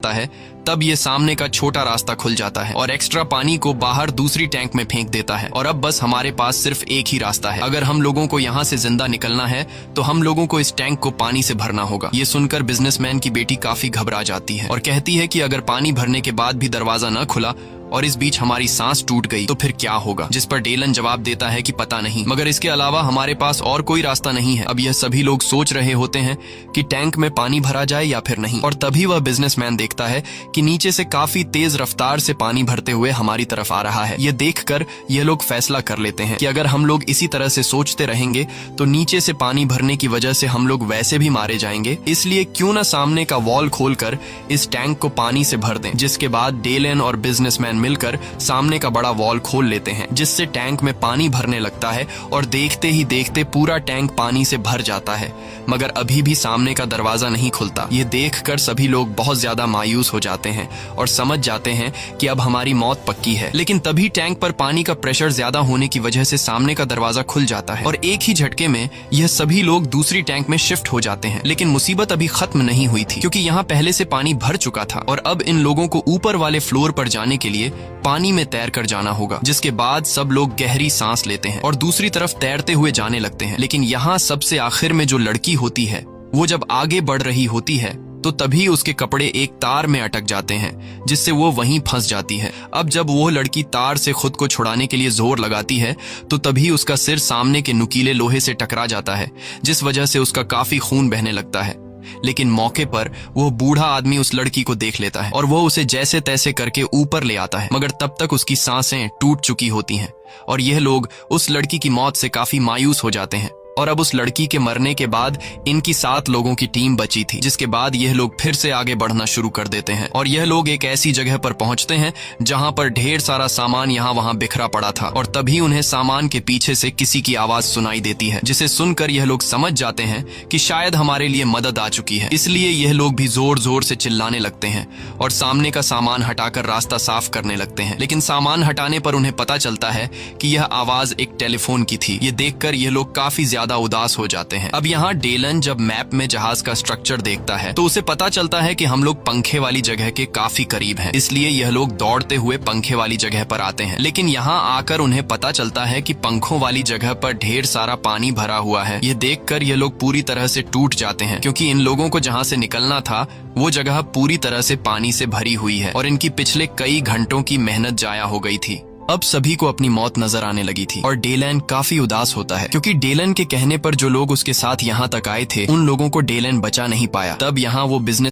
लगता है तब ये सामने का छोटा रास्ता खुल जाता है और एक्स्ट्रा पानी को बाहर दूसरी टैंक में फेंक देता है। और अब बस हमारे पास सिर्फ एक ही रास्ता है। अगर हम लोगों को यहाँ से जिंदा निकलना है तो हम लोगों को इस टैंक को पानी से भरना होगा। ये सुनकर बिजनेसमैन की बेटी काफी घबरा जाती है और कहती है कि अगर पानी भरने के बाद भी दरवाजा न खुला और इस बीच हमारी सांस टूट गई तो फिर क्या होगा। जिस पर डेलन जवाब देता है कि पता नहीं, मगर इसके अलावा हमारे पास और कोई रास्ता नहीं है। अब यह सभी लोग सोच रहे होते हैं कि टैंक में पानी भरा जाए या फिर नहीं। और तभी वह बिजनेसमैन देखता है कि नीचे से काफी तेज रफ्तार से पानी भरते हुए हमारी तरफ आ रहा है। यह देखकर यह लोग फैसला कर लेते हैं कि अगर हम लोग इसी तरह से सोचते रहेंगे तो नीचे से पानी भरने की वजह से हम लोग वैसे भी मारे जाएंगे, इसलिए क्यों न सामने का वॉल खोलकर इस टैंक को पानी से भर दें। जिसके बाद डेलन और बिजनेसमैन मिलकर सामने का बड़ा वॉल खोल लेते हैं, जिससे टैंक में पानी भरने लगता है और देखते ही देखते पूरा टैंक पानी से भर जाता है। मगर अभी भी सामने का दरवाजा नहीं खुलता। ये देखकर सभी लोग बहुत ज्यादा मायूस हो जाते हैं और समझ जाते हैं कि अब हमारी मौत पक्की है। लेकिन तभी टैंक पर पानी का प्रेशर ज्यादा होने की वजह से सामने का दरवाजा खुल जाता है और एक ही झटके में यह सभी लोग दूसरी टैंक में शिफ्ट हो जाते हैं। लेकिन मुसीबत अभी खत्म नहीं हुई थी, क्योंकि यहाँ पहले से पानी भर चुका था और अब इन लोगों को ऊपर वाले फ्लोर पर जाने के लिए पानी में तैर कर जाना होगा। जिसके बाद सब लोग गहरी सांस लेते हैं और दूसरी तरफ तैरते हुए जाने लगते हैं। लेकिन यहाँ सबसे आखिर में जो लड़की होती है वो जब आगे बढ़ रही होती है तो तभी उसके कपड़े एक तार में अटक जाते हैं, जिससे वो वहीं फंस जाती है। अब जब वो लड़की तार से खुद को छुड़ाने के लिए जोर लगाती है तो तभी उसका सिर सामने के नुकीले लोहे से टकरा जाता है, जिस वजह से उसका काफी खून बहने लगता है। लेकिन मौके पर वो बूढ़ा आदमी उस लड़की को देख लेता है और वो उसे जैसे तैसे करके ऊपर ले आता है। मगर तब तक उसकी सांसें टूट चुकी होती हैं और यह लोग उस लड़की की मौत से काफी मायूस हो जाते हैं। और अब उस लड़की के मरने के बाद इनकी 7 लोगों की टीम बची थी, जिसके बाद यह लोग फिर से आगे बढ़ना शुरू कर देते हैं और यह लोग एक ऐसी जगह पर पहुंचते हैं जहां पर ढेर सारा सामान यहाँ वहां बिखरा पड़ा था। और तभी उन्हें सामान के पीछे से किसी की आवाज सुनाई देती है, जिसे सुनकर यह लोग समझ जाते हैं कि शायद हमारे लिए मदद आ चुकी है। इसलिए यह लोग भी जोर जोर से चिल्लाने लगते हैं और सामने का सामान हटाकर रास्ता साफ करने लगते हैं। लेकिन सामान हटाने पर उन्हें पता चलता है कि यह आवाज एक टेलीफोन की थी। ये देखकर यह लोग काफी उदास हो जाते हैं। अब यहाँ डेलन जब मैप में जहाज का स्ट्रक्चर देखता है तो उसे पता चलता है कि हम लोग पंखे वाली जगह के काफी करीब हैं। इसलिए यह लोग दौड़ते हुए पंखे वाली जगह पर आते हैं। लेकिन यहाँ आकर उन्हें पता चलता है कि पंखों वाली जगह पर ढेर सारा पानी भरा हुआ है। यह देखकर यह लोग पूरी तरह से टूट जाते हैं, क्योंकि इन लोगों को जहाँ से निकलना था वो जगह पूरी तरह से पानी से भरी हुई है और इनकी पिछले कई घंटों की मेहनत जाया हो गई थी। अब सभी को अपनी मौत नजर आने लगी थी और डेलन काफी उदास होता है, क्योंकि डेलन के कहने पर जो लोग उसके साथ यहाँ तक आए थे उन लोगों को डेलन बचा नहीं पाया। तब यहाँ वो बिजनेस